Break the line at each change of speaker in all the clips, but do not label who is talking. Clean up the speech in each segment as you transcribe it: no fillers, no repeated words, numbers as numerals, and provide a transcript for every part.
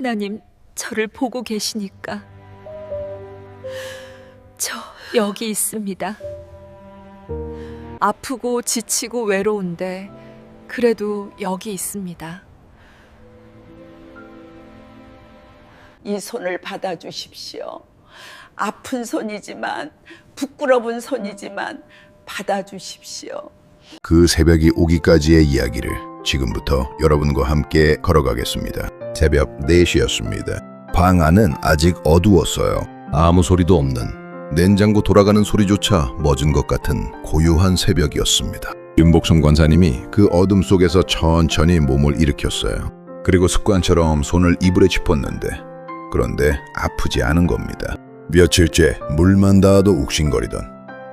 하나님, 저를 보고 계시니까. 저 여기 있습니다. 아프고 지치고 외로운데 그래도 여기 있습니다.
이 손을 받아주십시오. 아픈 손이지만, 부끄러운 손이지만 받아주십시오.
그 새벽이 오기까지의 이야기를 지금부터 여러분과 함께 걸어가겠습니다. 새벽 4시였습니다. 방 안은 아직 어두웠어요. 아무 소리도 없는, 냉장고 돌아가는 소리조차 멎은 것 같은 고요한 새벽이었습니다. 윤복순 권사님이 그 어둠 속에서 천천히 몸을 일으켰어요. 그리고 습관처럼 손을 이불에 짚었는데, 그런데 아프지 않은 겁니다. 며칠째 물만 닿아도 욱신거리던,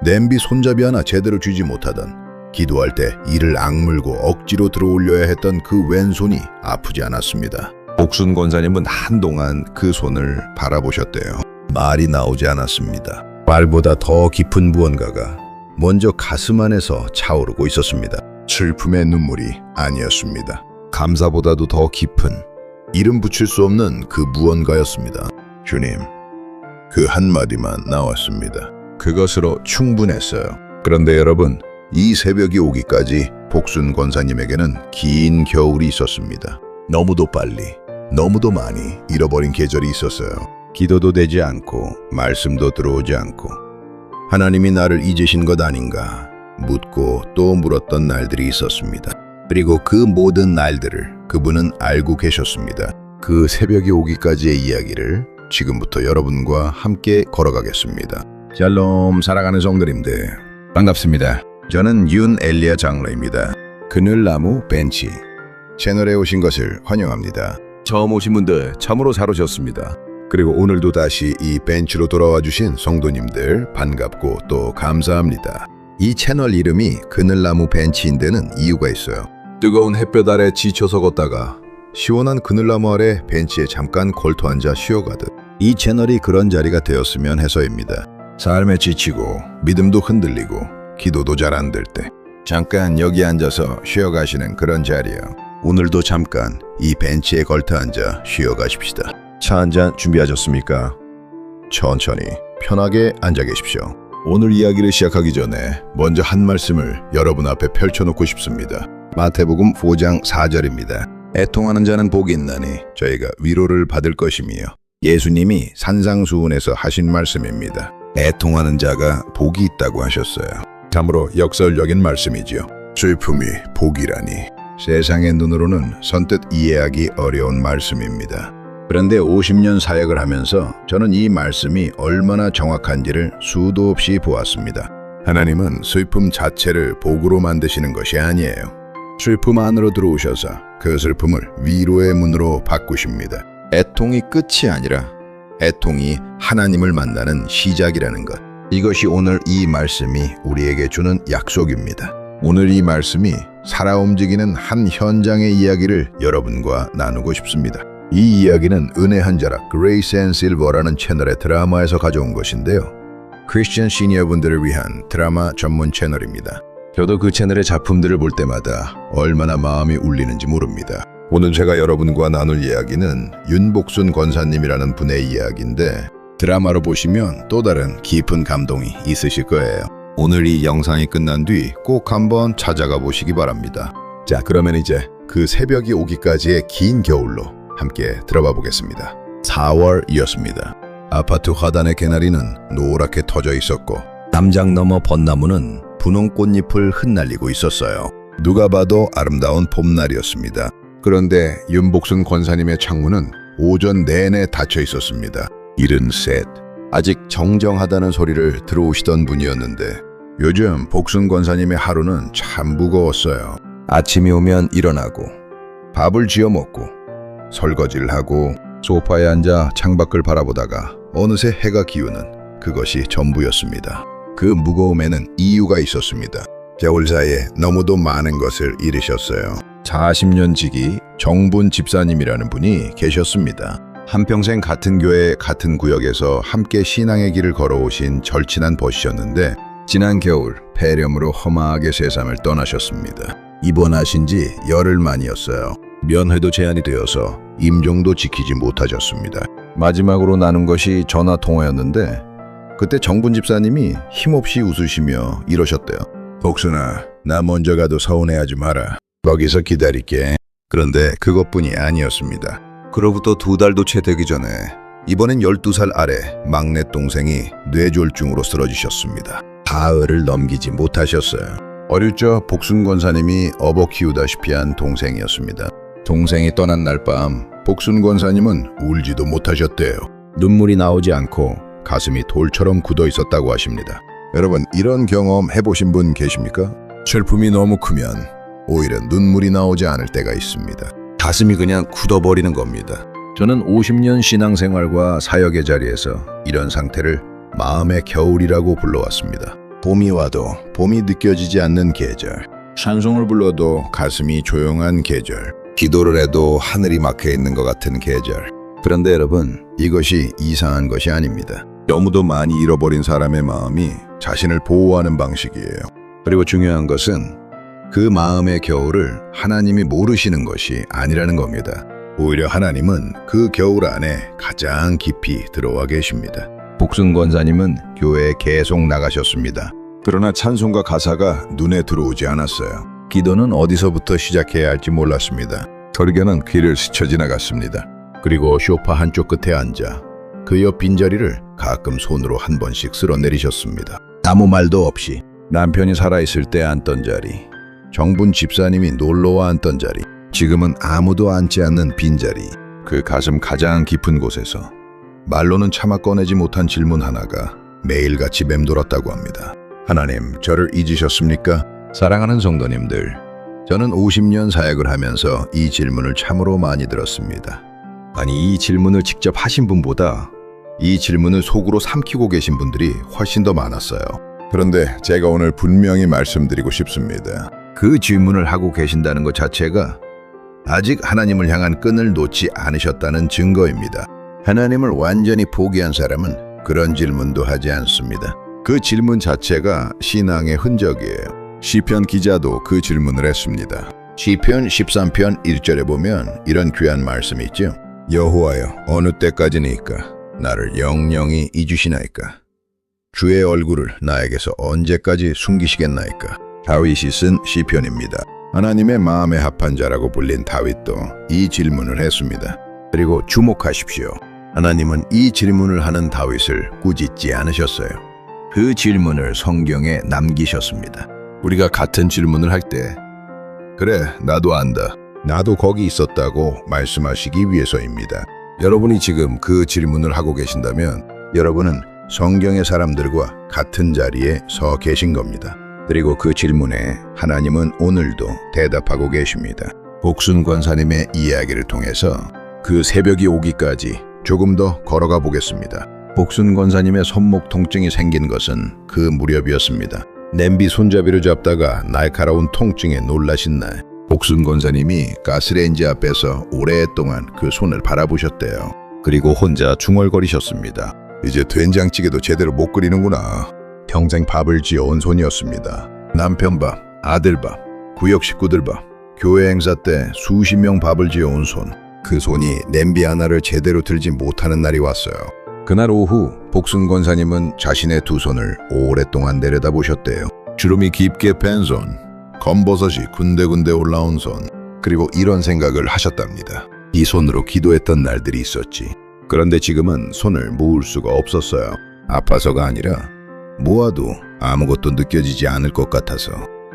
냄비 손잡이 하나 제대로 쥐지 못하던, 기도할 때 이를 악물고 억지로 들어올려야 했던 그 왼손이 아프지 않았습니다. 복순 권사님은 한동안 그 손을 바라보셨대요. 말이 나오지 않았습니다. 말보다 더 깊은 무언가가 먼저 가슴 안에서 차오르고 있었습니다. 슬픔의 눈물이 아니었습니다. 감사보다도 더 깊은, 이름 붙일 수 없는 그 무언가였습니다. 주님, 그 한마디만 나왔습니다. 그것으로 충분했어요. 그런데 여러분, 이 새벽이 오기까지 복순 권사님에게는 긴 겨울이 있었습니다. 너무도 빨리, 너무도 많이 잃어버린 계절이 있었어요. 기도도 되지 않고 말씀도 들어오지 않고 하나님이 나를 잊으신 것 아닌가 묻고 또 물었던 날들이 있었습니다. 그리고 그 모든 날들을 그분은 알고 계셨습니다. 그 새벽이 오기까지의 이야기를 지금부터 여러분과 함께 걸어가겠습니다. 샬롬 사랑하는 성도님들, 반갑습니다. 저는 윤엘리야 장로입니다. 그늘나무 벤치 채널에 오신 것을 환영합니다. 처음 오신 분들 참으로 잘 오셨습니다. 그리고 오늘도 다시 이 벤치로 돌아와 주신 성도님들 반갑고 또 감사합니다. 이 채널 이름이 그늘나무 벤치인 데는 이유가 있어요. 뜨거운 햇볕 아래 지쳐서 걷다가 시원한 그늘나무 아래 벤치에 잠깐 걸터 앉아 쉬어가듯 이 채널이 그런 자리가 되었으면 해서입니다. 삶에 지치고 믿음도 흔들리고 기도도 잘 안 될 때 잠깐 여기 앉아서 쉬어가시는 그런 자리요. 오늘도 잠깐 이 벤치에 걸터 앉아 쉬어가십시다. 차 한잔 준비하셨습니까? 천천히 편하게 앉아 계십시오. 오늘 이야기를 시작하기 전에 먼저 한 말씀을 여러분 앞에 펼쳐놓고 싶습니다. 마태복음 5장 4절입니다. 애통하는 자는 복이 있나니 저희가 위로를 받을 것이며, 예수님이 산상수훈에서 하신 말씀입니다. 애통하는 자가 복이 있다고 하셨어요. 참으로 역설적인 말씀이지요. 슬픔이 복이라니 세상의 눈으로는 선뜻 이해하기 어려운 말씀입니다. 그런데 50년 사역을 하면서 저는 이 말씀이 얼마나 정확한지를 수도 없이 보았습니다. 하나님은 슬픔 자체를 복으로 만드시는 것이 아니에요. 슬픔 안으로 들어오셔서 그 슬픔을 위로의 문으로 바꾸십니다. 애통이 끝이 아니라 애통이 하나님을 만나는 시작이라는 것. 이것이 오늘 이 말씀이 우리에게 주는 약속입니다. 오늘 이 말씀이 살아 움직이는 한 현장의 이야기를 여러분과 나누고 싶습니다. 이 이야기는 은혜 한 자락 그레이스 앤 실버라는 채널의 드라마에서 가져온 것인데요. 크리스천 시니어분들을 위한 드라마 전문 채널입니다. 저도 그 채널의 작품들을 볼 때마다 얼마나 마음이 울리는지 모릅니다. 오늘 제가 여러분과 나눌 이야기는 윤복순 권사님이라는 분의 이야기인데, 드라마로 보시면 또 다른 깊은 감동이 있으실 거예요. 오늘 이 영상이 끝난 뒤 꼭 한번 찾아가 보시기 바랍니다. 자, 그러면 이제 그 새벽이 오기까지의 긴 겨울로 함께 들어가 보겠습니다. 4월이었습니다. 아파트 화단의 개나리는 노랗게 터져 있었고, 담장 너머 벚나무는 분홍 꽃잎을 흩날리고 있었어요. 누가 봐도 아름다운 봄날이었습니다. 그런데 윤복순 권사님의 창문은 오전 내내 닫혀 있었습니다. 73, 아직 정정하다는 소리를 들어오시던 분이었는데, 요즘 복순 권사님의 하루는 참 무거웠어요. 아침이 오면 일어나고 밥을 지어 먹고 설거지를 하고 소파에 앉아 창밖을 바라보다가 어느새 해가 기우는 그것이 전부였습니다. 그 무거움에는 이유가 있었습니다. 겨울 사이에 너무도 많은 것을 잃으셨어요. 40년 지기 정분 집사님이라는 분이 계셨습니다. 한평생 같은 교회 같은 구역에서 함께 신앙의 길을 걸어오신 절친한 벗이셨는데, 지난 겨울 폐렴으로 험하게 세상을 떠나셨습니다. 입원하신 지 열흘 만이었어요. 면회도 제한이 되어서 임종도 지키지 못하셨습니다. 마지막으로 나눈 것이 전화 통화였는데 그때 정분 집사님이 힘없이 웃으시며 이러셨대요. 복순아, 나 먼저 가도 서운해하지 마라. 거기서 기다릴게. 그런데 그것뿐이 아니었습니다. 그로부터 2달도 채 되기 전에 이번엔 12살 아래 막내 동생이 뇌졸중으로 쓰러지셨습니다. 사흘을 넘기지 못하셨어요. 어릴 적 복순 권사님이 업어 키우다시피 한 동생이었습니다. 동생이 떠난 날 밤 복순 권사님은 울지도 못하셨대요. 눈물이 나오지 않고 가슴이 돌처럼 굳어 있었다고 하십니다. 여러분, 이런 경험 해보신 분 계십니까? 슬픔이 너무 크면 오히려 눈물이 나오지 않을 때가 있습니다. 가슴이 그냥 굳어버리는 겁니다. 저는 50년 신앙생활과 사역의 자리에서 이런 상태를 마음의 겨울이라고 불러왔습니다. 봄이 와도 봄이 느껴지지 않는 계절, 찬송을 불러도 가슴이 조용한 계절, 기도를 해도 하늘이 막혀 있는 것 같은 계절. 그런데 여러분, 이것이 이상한 것이 아닙니다. 너무도 많이 잃어버린 사람의 마음이 자신을 보호하는 방식이에요. 그리고 중요한 것은 그 마음의 겨울을 하나님이 모르시는 것이 아니라는 겁니다. 오히려 하나님은 그 겨울 안에 가장 깊이 들어와 계십니다. 복순 권사님은 교회에 계속 나가셨습니다. 그러나 찬송가 가사가 눈에 들어오지 않았어요. 기도는 어디서부터 시작해야 할지 몰랐습니다. 설교는 귀를 스쳐 지나갔습니다. 그리고 소파 한쪽 끝에 앉아 그 옆 빈자리를 가끔 손으로 한 번씩 쓸어내리셨습니다. 아무 말도 없이 남편이 살아있을 때 앉던 자리, 정분 집사님이 놀러와 앉던 자리, 지금은 아무도 앉지 않는 빈자리, 그 가슴 가장 깊은 곳에서 말로는 차마 꺼내지 못한 질문 하나가 매일같이 맴돌았다고 합니다. 하나님, 저를 잊으셨습니까? 사랑하는 성도님들, 저는 50년 사역을 하면서 이 질문을 참으로 많이 들었습니다. 아니, 이 질문을 직접 하신 분보다 이 질문을 속으로 삼키고 계신 분들이 훨씬 더 많았어요. 그런데 제가 오늘 분명히 말씀드리고 싶습니다. 그 질문을 하고 계신다는 것 자체가 아직 하나님을 향한 끈을 놓지 않으셨다는 증거입니다. 하나님을 완전히 포기한 사람은 그런 질문도 하지 않습니다. 그 질문 자체가 신앙의 흔적이에요. 시편 기자도 그 질문을 했습니다. 시편 13편 1절에 보면 이런 귀한 말씀이 있죠. 여호와여, 어느 때까지니까 나를 영영히 잊으시나이까? 주의 얼굴을 나에게서 언제까지 숨기시겠나이까? 다윗이 쓴 시편입니다. 하나님의 마음에 합한 자라고 불린 다윗도 이 질문을 했습니다. 그리고 주목하십시오. 하나님은 이 질문을 하는 다윗을 꾸짖지 않으셨어요. 그 질문을 성경에 남기셨습니다. 우리가 같은 질문을 할 때 그래, 나도 안다, 나도 거기 있었다고 말씀하시기 위해서입니다. 여러분이 지금 그 질문을 하고 계신다면 여러분은 성경의 사람들과 같은 자리에 서 계신 겁니다. 그리고 그 질문에 하나님은 오늘도 대답하고 계십니다. 복순 권사님의 이야기를 통해서 그 새벽이 오기까지 조금 더 걸어가 보겠습니다. 복순 권사님의 손목 통증이 생긴 것은 그 무렵이었습니다. 냄비 손잡이를 잡다가 날카로운 통증에 놀라신 날, 복순 권사님이 가스레인지 앞에서 오랫동안 그 손을 바라보셨대요. 그리고 혼자 중얼거리셨습니다. 이제 된장찌개도 제대로 못 끓이는구나. 평생 밥을 지어온 손이었습니다. 남편 밥, 아들 밥, 구역 식구들 밥, 교회 행사 때 수십 명 밥을 지어온 손. 그 손이 냄비 하나를 제대로 들지 못하는 날이 왔어요. 그날 오후 복순 권사님은 자신의 두 손을 오랫동안 내려다보셨대요. 주름이 깊게 팬 손, 검버섯이 군데군데 올라온 손, 그리고 이런 생각을 하셨답니다. 이 손으로 기도했던 날들이 있었지. 그런데 지금은 손을 모을 수가 없었어요. 아파서가 아니라 모아도 아무것도 느껴지지 않을 것 같아서.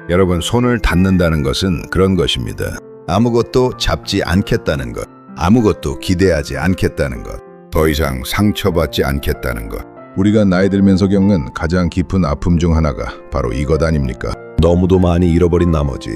여러분, 손을 닫는다는 것은 그런 것입니다. 아무것도 잡지 않겠다는 것, 아무것도 기대하지 않겠다는 것, 더 이상 상처받지 않겠다는 것. 우리가 나이 들면서 겪는 가장 깊은 아픔 중 하나가 바로 이것 아닙니까? 너무도 많이 잃어버린 나머지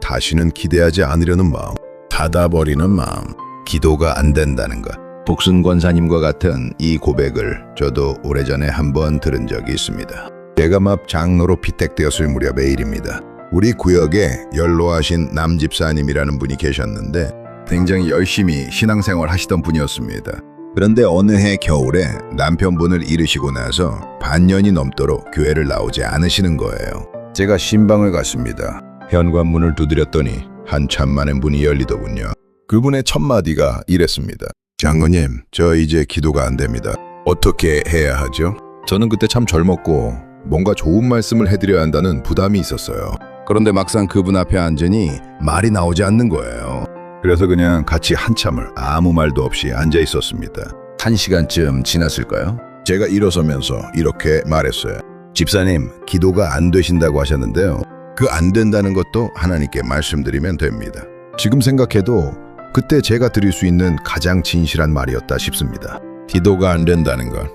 다시는 기대하지 않으려는 마음, 닫아버리는 마음, 기도가 안 된다는 것. 복순 권사님과 같은 이 고백을 저도 오래전에 한번 들은 적이 있습니다. 제가 막 장로로 피택되었을 무렵의 일입니다. 우리 구역에 연로하신 남 집사님이라는 분이 계셨는데 굉장히 열심히 신앙생활 하시던 분이었습니다. 그런데 어느 해 겨울에 남편분을 잃으시고 나서 반년이 넘도록 교회를 나오지 않으시는 거예요. 제가 신방을 갔습니다. 현관문을 두드렸더니 한참 만에 문이 열리더군요. 그분의 첫 마디가 이랬습니다. 장로님, 저 이제 기도가 안 됩니다. 어떻게 해야 하죠? 저는 그때 참 젊었고 뭔가 좋은 말씀을 해드려야 한다는 부담이 있었어요. 그런데 막상 그분 앞에 앉으니 말이 나오지 않는 거예요. 그래서 그냥 같이 한참을 아무 말도 없이 앉아 있었습니다. 1시간쯤 지났을까요? 제가 일어서면서 이렇게 말했어요. 집사님, 기도가 안 되신다고 하셨는데요. 그 안 된다는 것도 하나님께 말씀드리면 됩니다. 지금 생각해도 그때 제가 드릴 수 있는 가장 진실한 말이었다 싶습니다. 기도가 안 된다는 것,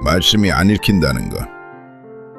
말씀이 안 읽힌다는 것,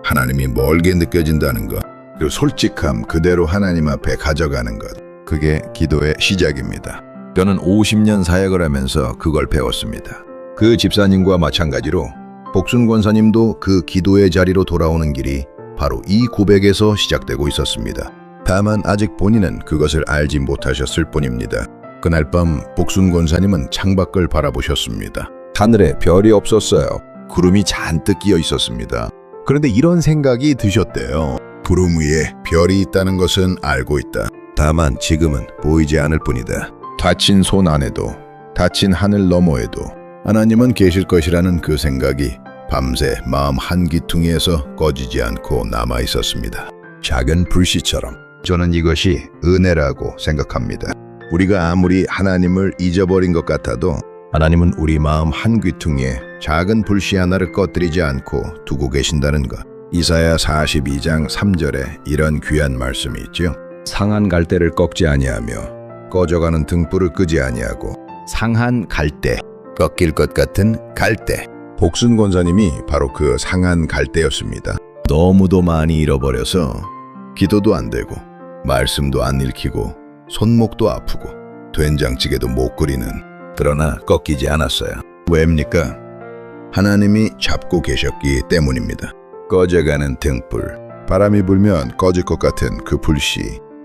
하나님이 멀게 느껴진다는 것, 그리고 솔직함 그대로 하나님 앞에 가져가는 것, 그게 기도의 시작입니다. 저는 50년 사역을 하면서 그걸 배웠습니다. 그 집사님과 마찬가지로 복순 권사님도 그 기도의 자리로 돌아오는 길이 바로 이 고백에서 시작되고 있었습니다. 다만 아직 본인은 그것을 알지 못하셨을 뿐입니다. 그날 밤 복순 권사님은 창밖을 바라보셨습니다. 하늘에 별이 없었어요. 구름이 잔뜩 끼어 있었습니다. 그런데 이런 생각이 드셨대요. 구름 위에 별이 있다는 것은 알고 있다. 다만 지금은 보이지 않을 뿐이다. 다친 손 안에도, 다친 하늘 너머에도 하나님은 계실 것이라는 그 생각이 밤새 마음 한귀퉁이에서 꺼지지 않고 남아 있었습니다. 작은 불씨처럼. 저는 이것이 은혜라고 생각합니다. 우리가 아무리 하나님을 잊어버린 것 같아도 하나님은 우리 마음 한귀퉁이에 작은 불씨 하나를 꺼뜨리지 않고 두고 계신다는 것. 이사야 42장 3절에 이런 귀한 말씀이 있죠. 상한 갈대를 꺾지 아니하며 꺼져가는 등불을 끄지 아니하고 상한 갈대, 꺾일 것 같은 갈대. 복순 권사님이 바로 그 상한 갈대였습니다. 너무도 많이 잃어버려서 기도도 안 되고 말씀도 안 읽히고 손목도 아프고 된장찌개도 못 끓이는, 그러나 꺾이지 않았어요. 왜입니까? 하나님이 잡고 계셨기 때문입니다. 꺼져가는 등불, 바람이 불면 꺼질 것 같은 그 불씨.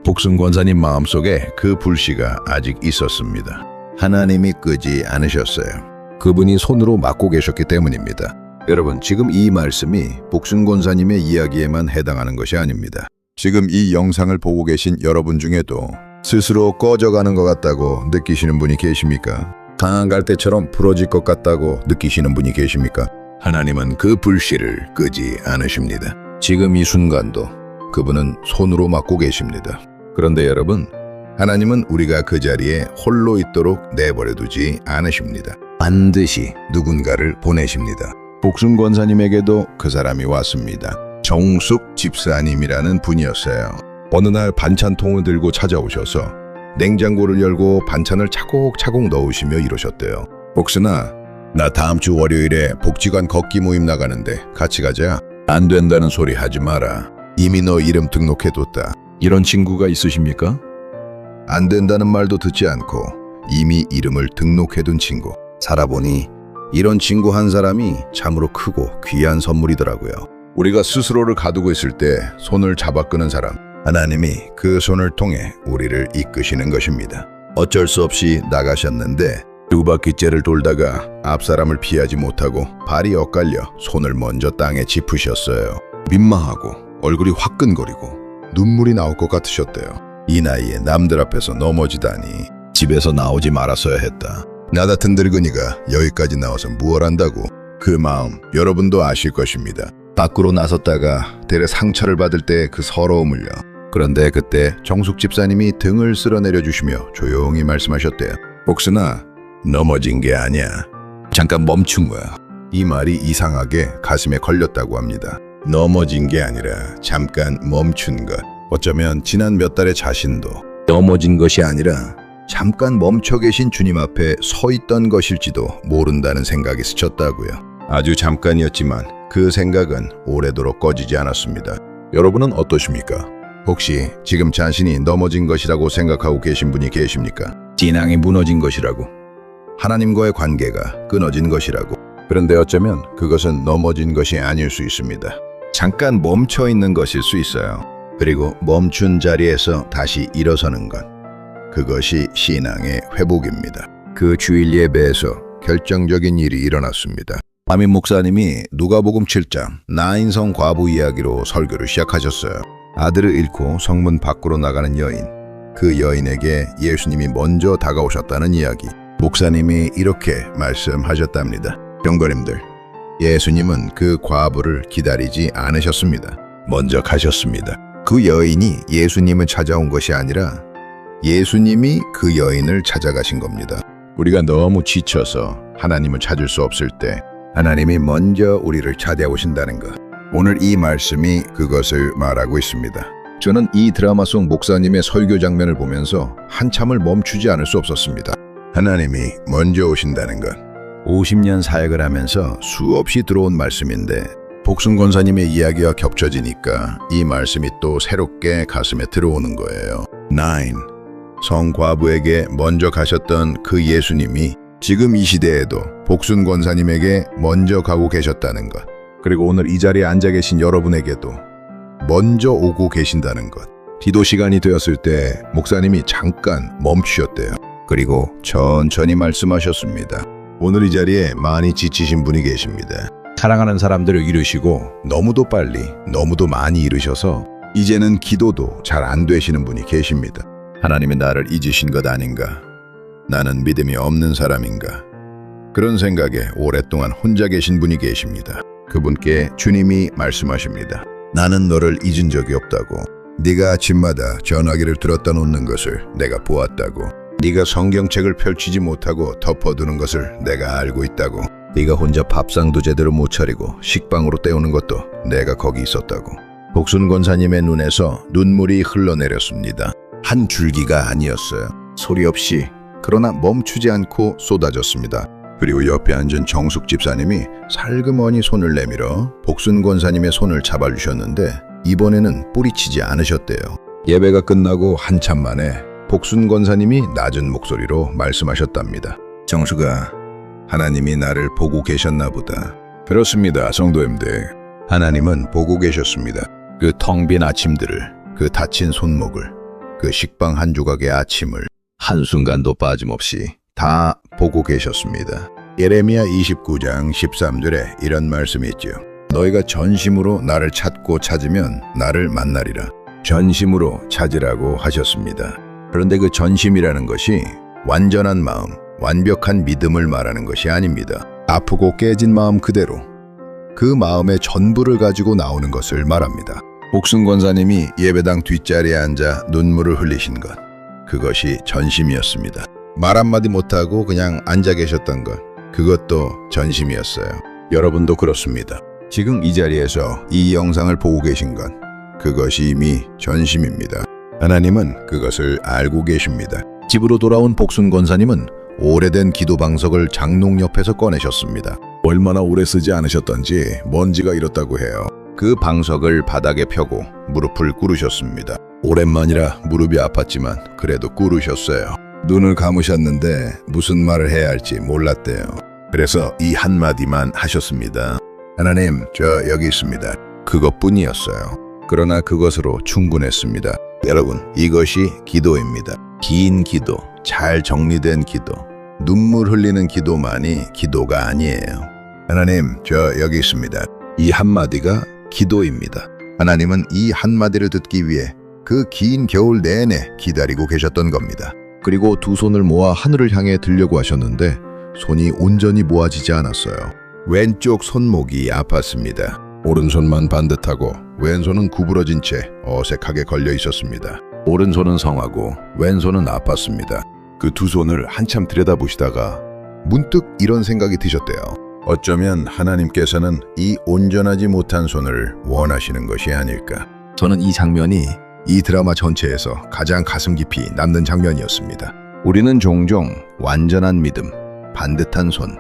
복순 권사님 마음속에 그 불씨가 아직 있었습니다. 하나님이 끄지 않으셨어요. 그분이 손으로 막고 계셨기 때문입니다. 여러분, 지금 이 말씀이 복순 권사님의 이야기에만 해당하는 것이 아닙니다. 지금 이 영상을 보고 계신 여러분 중에도 스스로 꺼져가는 것 같다고 느끼시는 분이 계십니까? 강한 갈대처럼 부러질 것 같다고 느끼시는 분이 계십니까? 하나님은 그 불씨를 끄지 않으십니다. 지금 이 순간도 그분은 손으로 막고 계십니다. 그런데 여러분, 하나님은 우리가 그 자리에 홀로 있도록 내버려두지 않으십니다. 반드시 누군가를 보내십니다. 복순 권사님에게도 그 사람이 왔습니다. 정숙 집사님이라는 분이었어요. 어느 날 반찬통을 들고 찾아오셔서 냉장고를 열고 반찬을 차곡차곡 넣으시며 이러셨대요. 복순아, 나 다음 주 월요일에 복지관 걷기 모임 나가는데 같이 가자. 안 된다는 소리 하지 마라. 이미 너 이름 등록해뒀다. 이런 친구가 있으십니까? 안 된다는 말도 듣지 않고 이미 이름을 등록해둔 친구. 살아보니 이런 친구 한 사람이 참으로 크고 귀한 선물이더라고요. 우리가 스스로를 가두고 있을 때 손을 잡아 끄는 사람, 하나님이 그 손을 통해 우리를 이끄시는 것입니다. 어쩔 수 없이 나가셨는데 두 바퀴째를 돌다가 앞 사람을 피하지 못하고 발이 엇갈려 손을 먼저 땅에 짚으셨어요. 민망하고 얼굴이 화끈거리고 눈물이 나올 것 같으셨대요. 이 나이에 남들 앞에서 넘어지다니. 집에서 나오지 말았어야 했다. 나 같은 늙은이가 여기까지 나와서 무얼 한다고. 그 마음 여러분도 아실 것입니다. 밖으로 나섰다가 대래 상처를 받을 때 그 서러움을요. 그런데 그때 정숙 집사님이 등을 쓸어내려 주시며 조용히 말씀하셨대요. 복순아, 넘어진 게 아니야. 잠깐 멈춘 거야. 이 말이 이상하게 가슴에 걸렸다고 합니다. 넘어진 게 아니라 잠깐 멈춘 것. 어쩌면 지난 몇 달의 자신도 넘어진 것이 아니라 잠깐 멈춰 계신 주님 앞에 서 있던 것일지도 모른다는 생각이 스쳤다고요. 아주 잠깐이었지만 그 생각은 오래도록 꺼지지 않았습니다. 여러분은 어떠십니까? 혹시 지금 자신이 넘어진 것이라고 생각하고 계신 분이 계십니까? 진앙이 무너진 것이라고, 하나님과의 관계가 끊어진 것이라고. 그런데 어쩌면 그것은 넘어진 것이 아닐 수 있습니다. 잠깐 멈춰 있는 것일 수 있어요. 그리고 멈춘 자리에서 다시 일어서는 것, 그것이 신앙의 회복입니다. 그 주일 예배에서 결정적인 일이 일어났습니다. 담임 목사님이 누가복음 7장 나인성 과부 이야기로 설교를 시작하셨어요. 아들을 잃고 성문 밖으로 나가는 여인, 그 여인에게 예수님이 먼저 다가오셨다는 이야기. 목사님이 이렇게 말씀하셨답니다. 경거님들, 예수님은 그 과부를 기다리지 않으셨습니다. 먼저 가셨습니다. 그 여인이 예수님을 찾아온 것이 아니라 예수님이 그 여인을 찾아가신 겁니다. 우리가 너무 지쳐서 하나님을 찾을 수 없을 때 하나님이 먼저 우리를 찾아오신다는 것. 오늘 이 말씀이 그것을 말하고 있습니다. 저는 이 드라마 속 목사님의 설교 장면을 보면서 한참을 멈추지 않을 수 없었습니다. 하나님이 먼저 오신다는 것. 50년 사역을 하면서 수없이 들어온 말씀인데 복순 권사님의 이야기와 겹쳐지니까 이 말씀이 또 새롭게 가슴에 들어오는 거예요. 9. 성과부에게 먼저 가셨던 그 예수님이 지금 이 시대에도 복순 권사님에게 먼저 가고 계셨다는 것. 그리고 오늘 이 자리에 앉아 계신 여러분에게도 먼저 오고 계신다는 것. 기도 시간이 되었을 때 목사님이 잠깐 멈추셨대요. 그리고 천천히 말씀하셨습니다. 오늘 이 자리에 많이 지치신 분이 계십니다. 사랑하는 사람들을 이루시고 너무도 빨리, 너무도 많이 이루셔서 이제는 기도도 잘 안 되시는 분이 계십니다. 하나님이 나를 잊으신 것 아닌가? 나는 믿음이 없는 사람인가? 그런 생각에 오랫동안 혼자 계신 분이 계십니다. 그분께 주님이 말씀하십니다. 나는 너를 잊은 적이 없다고. 네가 아침마다 전화기를 들었다 놓는 것을 내가 보았다고. 네가 성경책을 펼치지 못하고 덮어두는 것을 내가 알고 있다고. 네가 혼자 밥상도 제대로 못 차리고 식빵으로 때우는 것도 내가 거기 있었다고. 복순 권사님의 눈에서 눈물이 흘러내렸습니다. 한 줄기가 아니었어요. 소리 없이, 그러나 멈추지 않고 쏟아졌습니다. 그리고 옆에 앉은 정숙 집사님이 살그머니 손을 내밀어 복순 권사님의 손을 잡아주셨는데 이번에는 뿌리치지 않으셨대요. 예배가 끝나고 한참 만에 복순 권사님이 낮은 목소리로 말씀하셨답니다. 정숙아, 하나님이 나를 보고 계셨나 보다. 그렇습니다, 성도님들. 하나님은 보고 계셨습니다. 그 텅 빈 아침들을, 그 다친 손목을, 그 식빵 한 조각의 아침을 한순간도 빠짐없이 다 보고 계셨습니다. 예레미야 29장 13절에 이런 말씀이 있죠. 너희가 전심으로 나를 찾고 찾으면 나를 만나리라. 전심으로 찾으라고 하셨습니다. 그런데 그 전심이라는 것이 완전한 마음, 완벽한 믿음을 말하는 것이 아닙니다. 아프고 깨진 마음 그대로, 그 마음의 전부를 가지고 나오는 것을 말합니다. 복순 권사님이 예배당 뒷자리에 앉아 눈물을 흘리신 것, 그것이 전심이었습니다. 말 한마디 못하고 그냥 앉아 계셨던 것, 그것도 전심이었어요. 여러분도 그렇습니다. 지금 이 자리에서 이 영상을 보고 계신 것, 그것이 이미 전심입니다. 하나님은 그것을 알고 계십니다. 집으로 돌아온 복순 권사님은 오래된 기도 방석을 장롱 옆에서 꺼내셨습니다. 얼마나 오래 쓰지 않으셨던지 먼지가 일었다고 해요. 그 방석을 바닥에 펴고 무릎을 꿇으셨습니다. 오랜만이라 무릎이 아팠지만 그래도 꿇으셨어요. 눈을 감으셨는데 무슨 말을 해야 할지 몰랐대요. 그래서 이 한마디만 하셨습니다. 하나님, 저 여기 있습니다. 그것뿐이었어요. 그러나 그것으로 충분했습니다. 여러분, 이것이 기도입니다. 긴 기도, 잘 정리된 기도, 눈물 흘리는 기도만이 기도가 아니에요. 하나님, 저 여기 있습니다. 이 한마디가 기도입니다. 하나님은 이 한마디를 듣기 위해 그 긴 겨울 내내 기다리고 계셨던 겁니다. 그리고 두 손을 모아 하늘을 향해 들려고 하셨는데 손이 온전히 모아지지 않았어요. 왼쪽 손목이 아팠습니다. 오른손만 반듯하고 왼손은 구부러진 채 어색하게 걸려 있었습니다. 오른손은 성하고 왼손은 아팠습니다. 그 두 손을 한참 들여다보시다가 문득 이런 생각이 드셨대요. 어쩌면 하나님께서는 이 온전하지 못한 손을 원하시는 것이 아닐까. 저는 이 장면이 이 드라마 전체에서 가장 가슴 깊이 남는 장면이었습니다. 우리는 종종 완전한 믿음, 반듯한 손,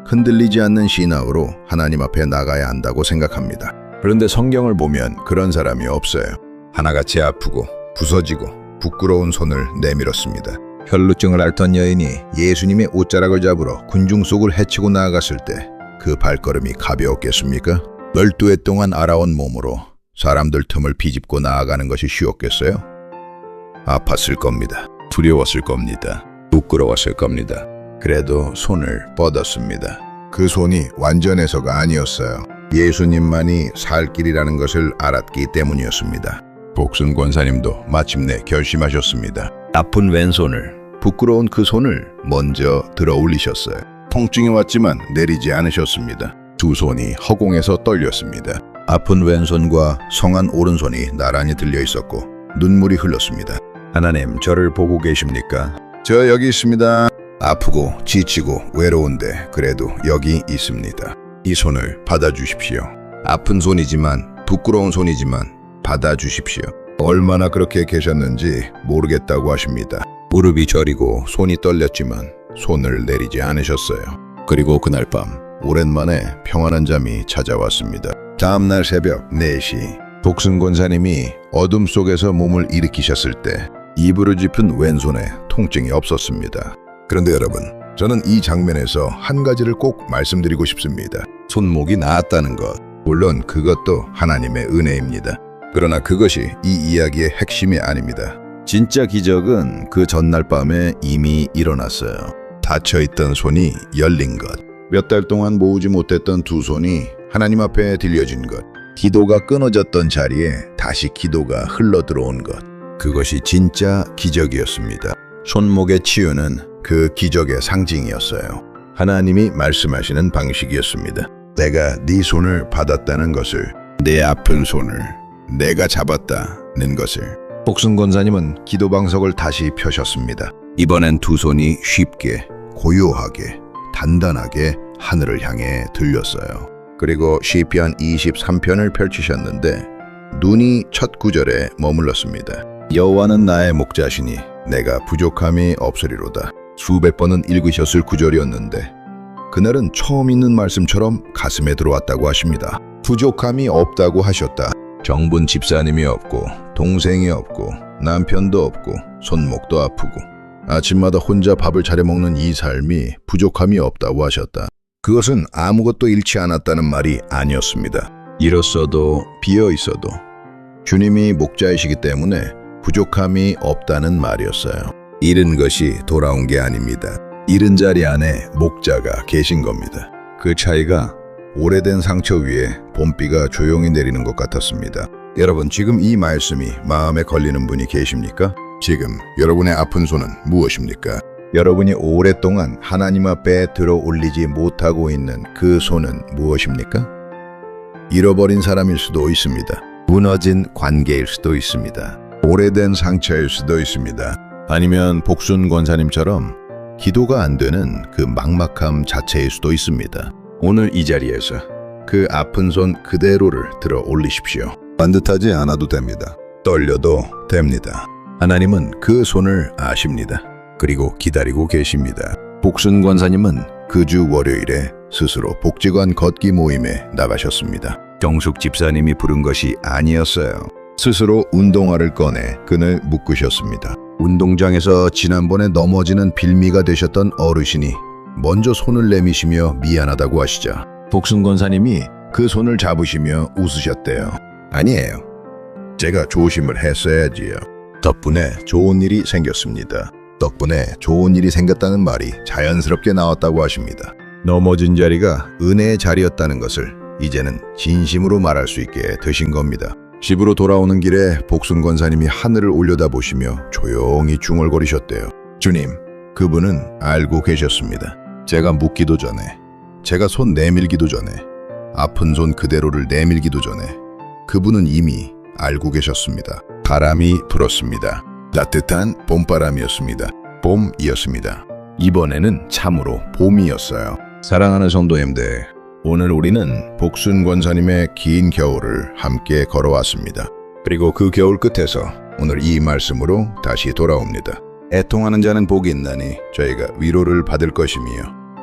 흔들리지 않는 신앙으로 하나님 앞에 나가야 한다고 생각합니다. 그런데 성경을 보면 그런 사람이 없어요. 하나같이 아프고 부서지고 부끄러운 손을 내밀었습니다. 혈루증을 앓던 여인이 예수님의 옷자락을 잡으러 군중 속을 헤치고 나아갔을 때 그 발걸음이 가벼웠겠습니까? 12해 동안 알아온 몸으로 사람들 틈을 비집고 나아가는 것이 쉬웠겠어요? 아팠을 겁니다. 두려웠을 겁니다. 부끄러웠을 겁니다. 그래도 손을 뻗었습니다. 그 손이 완전해서가 아니었어요. 예수님만이 살 길이라는 것을 알았기 때문이었습니다. 복순 권사님도 마침내 결심하셨습니다. 아픈 왼손을, 부끄러운 그 손을 먼저 들어 올리셨어요. 통증이 왔지만 내리지 않으셨습니다. 두 손이 허공에서 떨렸습니다. 아픈 왼손과 성한 오른손이 나란히 들려 있었고 눈물이 흘렀습니다. 하나님, 저를 보고 계십니까? 저 여기 있습니다. 아프고 지치고 외로운데 그래도 여기 있습니다. 이 손을 받아주십시오. 아픈 손이지만, 부끄러운 손이지만 받아주십시오. 얼마나 그렇게 계셨는지 모르겠다고 하십니다. 무릎이 저리고 손이 떨렸지만 손을 내리지 않으셨어요. 그리고 그날 밤 오랜만에 평안한 잠이 찾아왔습니다. 다음날 새벽 4시 복순 권사님이 어둠 속에서 몸을 일으키셨을 때 이불을 짚은 왼손에 통증이 없었습니다. 그런데 여러분, 저는 이 장면에서 한 가지를 꼭 말씀드리고 싶습니다. 손목이 나았다는 것, 물론 그것도 하나님의 은혜입니다. 그러나 그것이 이 이야기의 핵심이 아닙니다. 진짜 기적은 그 전날 밤에 이미 일어났어요. 닫혀있던 손이 열린 것, 몇 달 동안 모으지 못했던 두 손이 하나님 앞에 들려진 것, 기도가 끊어졌던 자리에 다시 기도가 흘러들어온 것, 그것이 진짜 기적이었습니다. 손목의 치유는 그 기적의 상징이었어요. 하나님이 말씀하시는 방식이었습니다. 내가 네 손을 받았다는 것을, 내 아픈 손을 내가 잡았다는 것을. 복순 권사님은 기도 방석을 다시 펴셨습니다. 이번엔 두 손이 쉽게, 고요하게, 단단하게 하늘을 향해 들렸어요. 그리고 시편 23편을 펼치셨는데 눈이 첫 구절에 머물렀습니다. 여호와는 나의 목자시니 내가 부족함이 없으리로다. 수백 번은 읽으셨을 구절이었는데 그날은 처음 읽는 말씀처럼 가슴에 들어왔다고 하십니다. 부족함이 없다고 하셨다. 정분 집사님이 없고 동생이 없고 남편도 없고 손목도 아프고 아침마다 혼자 밥을 차려 먹는 이 삶이 부족함이 없다고 하셨다. 그것은 아무것도 잃지 않았다는 말이 아니었습니다. 잃었어도 비어 있어도 주님이 목자이시기 때문에 부족함이 없다는 말이었어요. 잃은 것이 돌아온 게 아닙니다. 잃은 자리 안에 목자가 계신 겁니다. 그 차이가 오래된 상처 위에 봄비가 조용히 내리는 것 같았습니다. 여러분, 지금 이 말씀이 마음에 걸리는 분이 계십니까? 지금 여러분의 아픈 손은 무엇입니까? 여러분이 오랫동안 하나님 앞에 들어 올리지 못하고 있는 그 손은 무엇입니까? 잃어버린 사람일 수도 있습니다. 무너진 관계일 수도 있습니다. 오래된 상처일 수도 있습니다. 아니면 복순 권사님처럼 기도가 안 되는 그 막막함 자체일 수도 있습니다. 오늘 이 자리에서 그 아픈 손 그대로를 들어 올리십시오. 반듯하지 않아도 됩니다. 떨려도 됩니다. 하나님은 그 손을 아십니다. 그리고 기다리고 계십니다. 복순 권사님은 그 주 월요일에 스스로 복지관 걷기 모임에 나가셨습니다. 정숙 집사님이 부른 것이 아니었어요. 스스로 운동화를 꺼내 그늘 묶으셨습니다. 운동장에서 지난번에 넘어지는 빌미가 되셨던 어르신이 먼저 손을 내미시며 미안하다고 하시자 복순 권사님이 그 손을 잡으시며 웃으셨대요. 아니에요. 제가 조심을 했어야지요. 덕분에 좋은 일이 생겼습니다. 덕분에 좋은 일이 생겼다는 말이 자연스럽게 나왔다고 하십니다. 넘어진 자리가 은혜의 자리였다는 것을 이제는 진심으로 말할 수 있게 되신 겁니다. 집으로 돌아오는 길에 복순 권사님이 하늘을 올려다보시며 조용히 중얼거리셨대요. 주님, 그분은 알고 계셨습니다. 제가 묻기도 전에, 제가 손 내밀기도 전에, 아픈 손 그대로를 내밀기도 전에 그분은 이미 알고 계셨습니다. 바람이 불었습니다. 따뜻한 봄바람이었습니다. 봄이었습니다. 이번에는 참으로 봄이었어요. 사랑하는 성도님들, 오늘 우리는 복순 권사님의 긴 겨울을 함께 걸어왔습니다. 그리고 그 겨울 끝에서 오늘 이 말씀으로 다시 돌아옵니다. 애통하는 자는 복이 있나니 저희가 위로를 받을 것이며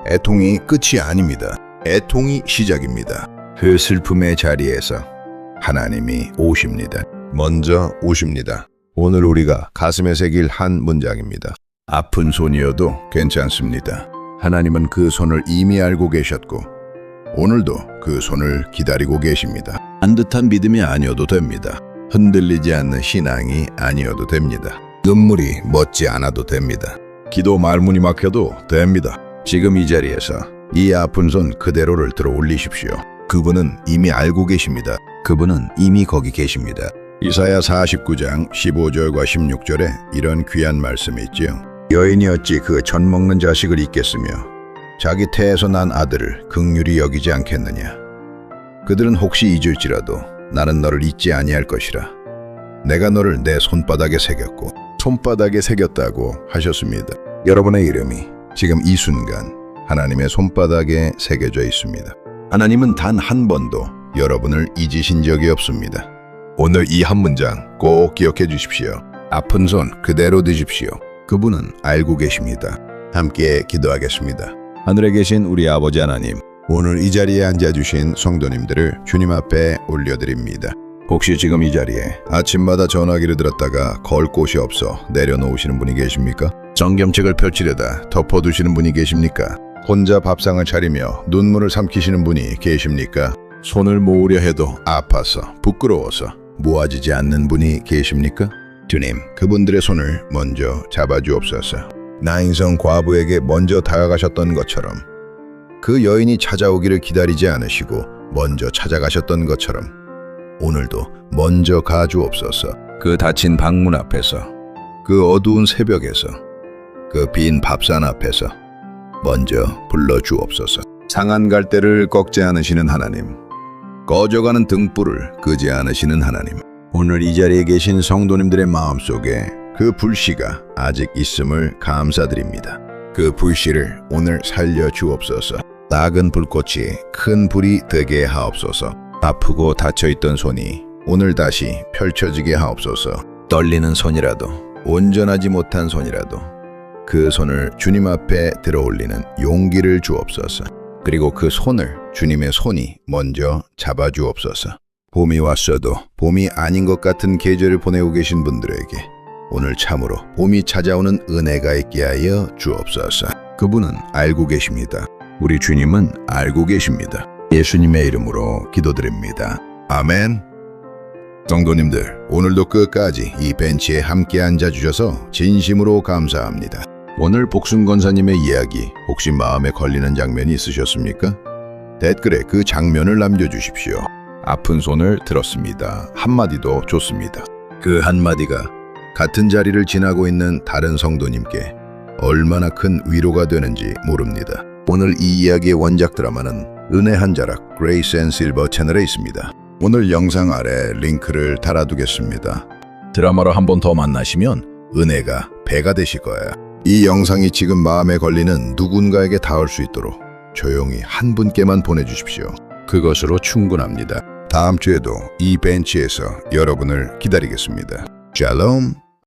애통이 끝이 아닙니다. 애통이 시작입니다. 그 슬픔의 자리에서 하나님이 오십니다. 먼저 오십니다. 오늘 우리가 가슴에 새길 한 문장입니다. 아픈 손이어도 괜찮습니다. 하나님은 그 손을 이미 알고 계셨고 오늘도 그 손을 기다리고 계십니다. 반듯한 믿음이 아니어도 됩니다. 흔들리지 않는 신앙이 아니어도 됩니다. 눈물이 멎지 않아도 됩니다. 기도 말문이 막혀도 됩니다. 지금 이 자리에서 이 아픈 손 그대로를 들어 올리십시오. 그분은 이미 알고 계십니다. 그분은 이미 거기 계십니다. 이사야 49장 15절과 16절에 이런 귀한 말씀이 있지요. 여인이 어찌 그 젖 먹는 자식을 잊겠으며 자기 태에서 난 아들을 긍휼히 여기지 않겠느냐. 그들은 혹시 잊을지라도 나는 너를 잊지 아니할 것이라. 내가 너를 내 손바닥에 새겼고 손바닥에 새겼다고 하셨습니다. 여러분의 이름이 지금 이 순간 하나님의 손바닥에 새겨져 있습니다. 하나님은 단 한 번도 여러분을 잊으신 적이 없습니다. 오늘 이 한 문장 꼭 기억해 주십시오. 아픈 손 그대로 드십시오. 그분은 알고 계십니다. 함께 기도하겠습니다. 하늘에 계신 우리 아버지 하나님, 오늘 이 자리에 앉아주신 성도님들을 주님 앞에 올려드립니다. 혹시 지금 이 자리에 아침마다 전화기를 들었다가 걸 곳이 없어 내려놓으시는 분이 계십니까? 정겸책을 펼치려다 덮어두시는 분이 계십니까? 혼자 밥상을 차리며 눈물을 삼키시는 분이 계십니까? 손을 모으려 해도 아파서 부끄러워서 모아지지 않는 분이 계십니까? 주님, 그분들의 손을 먼저 잡아주옵소서. 나인성 과부에게 먼저 다가가셨던 것처럼, 그 여인이 찾아오기를 기다리지 않으시고 먼저 찾아가셨던 것처럼 오늘도 먼저 가주옵소서. 그 닫힌 방문 앞에서, 그 어두운 새벽에서, 그 빈 밥상 앞에서 먼저 불러주옵소서. 상한 갈대를 꺾지 않으시는 하나님, 꺼져가는 등불을 끄지 않으시는 하나님, 오늘 이 자리에 계신 성도님들의 마음속에 그 불씨가 아직 있음을 감사드립니다. 그 불씨를 오늘 살려주옵소서. 작은 불꽃이 큰 불이 되게 하옵소서. 아프고 닫혀있던 손이 오늘 다시 펼쳐지게 하옵소서. 떨리는 손이라도, 온전하지 못한 손이라도 그 손을 주님 앞에 들어올리는 용기를 주옵소서. 그리고 그 손을 주님의 손이 먼저 잡아주옵소서. 봄이 왔어도 봄이 아닌 것 같은 계절을 보내고 계신 분들에게 오늘 참으로 봄이 찾아오는 은혜가 있게 하여 주옵소서. 그분은 알고 계십니다. 우리 주님은 알고 계십니다. 예수님의 이름으로 기도드립니다. 아멘. 성도님들, 오늘도 끝까지 이 벤치에 함께 앉아주셔서 진심으로 감사합니다. 오늘 복순 권사님의 이야기 혹시 마음에 걸리는 장면이 있으셨습니까? 댓글에 그 장면을 남겨주십시오. 아픈 손을 들었습니다. 한마디도 좋습니다. 그 한마디가 같은 자리를 지나고 있는 다른 성도님께 얼마나 큰 위로가 되는지 모릅니다. 오늘 이 이야기의 원작 드라마는 은혜 한 자락 그레이스 앤 실버 채널에 있습니다. 오늘 영상 아래 링크를 달아두겠습니다. 드라마로 한 번 더 만나시면 은혜가 배가 되실 거예요. 이 영상이 지금 마음에 걸리는 누군가에게 닿을 수 있도록 조용히 한 분께만 보내주십시오. 그것으로 충분합니다. 다음 주에도 이 벤치에서 여러분을 기다리겠습니다. 샬롬.